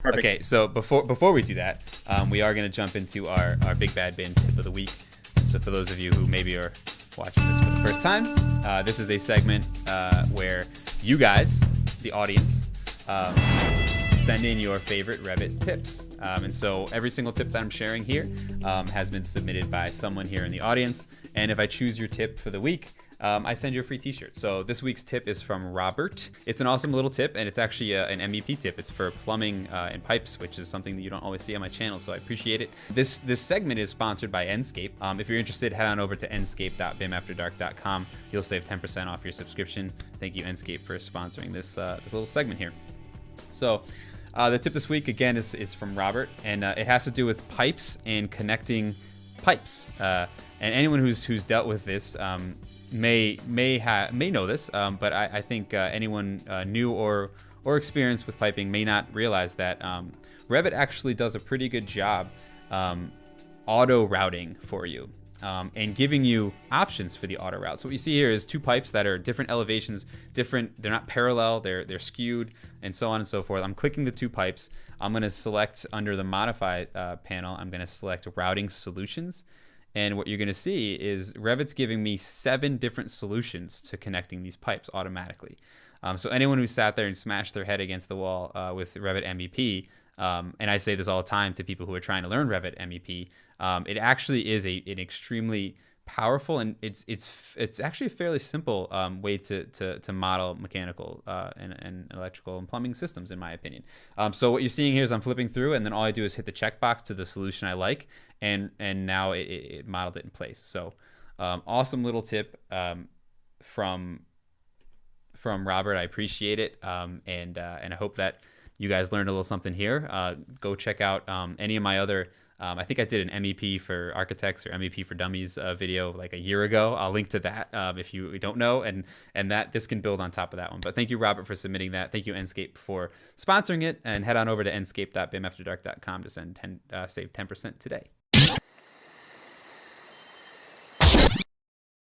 Perfect. Okay, so before we do that, we are going to jump into our big bad BIM tip of the week. So for those of you who maybe are watching this for the first time, this is a segment where you guys, the audience, send in your favorite Revit tips. And so every single tip that I'm sharing here has been submitted by someone here in the audience. And if I choose your tip for the week, I send you a free t-shirt. So this week's tip is from Robert. It's an awesome little tip, and it's actually an MEP tip. It's for plumbing and pipes, which is something that you don't always see on my channel, so I appreciate it. This segment is sponsored by Enscape. If you're interested, head on over to enscape.bimafterdark.com. You'll save 10% off your subscription. Thank you, Enscape, for sponsoring this little segment here. So the tip this week, again, is from Robert, and it has to do with pipes and connecting pipes. And anyone who's dealt with this may know this, but I think anyone new or experienced with piping may not realize that Revit actually does a pretty good job auto routing for you and giving you options for the auto route. So what you see here is two pipes that are different elevations, they're not parallel, they're skewed, and so on and so forth. I'm clicking the two pipes. I'm going to select under the modify panel, I'm going to select routing solutions. And what you're going to see is Revit's giving me 7 different solutions to connecting these pipes automatically. So anyone who sat there and smashed their head against the wall with Revit MEP, and I say this all the time to people who are trying to learn Revit MEP, it actually is an extremely powerful, and it's actually a fairly simple way to model mechanical and electrical and plumbing systems, in my opinion. So what you're seeing here is I'm flipping through, and then all I do is hit the checkbox to the solution I like, and now it modeled it in place. So awesome little tip from Robert. I appreciate it, and I hope that you guys learned a little something here. Go check out any of my other I think I did an MEP for architects or MEP for dummies video like a year ago. I'll link to that if you don't know, and that this can build on top of that one. But thank you, Robert, for submitting that. Thank you, Enscape, for sponsoring it, and head on over to enscape.bimafterdark.com to save 10% today.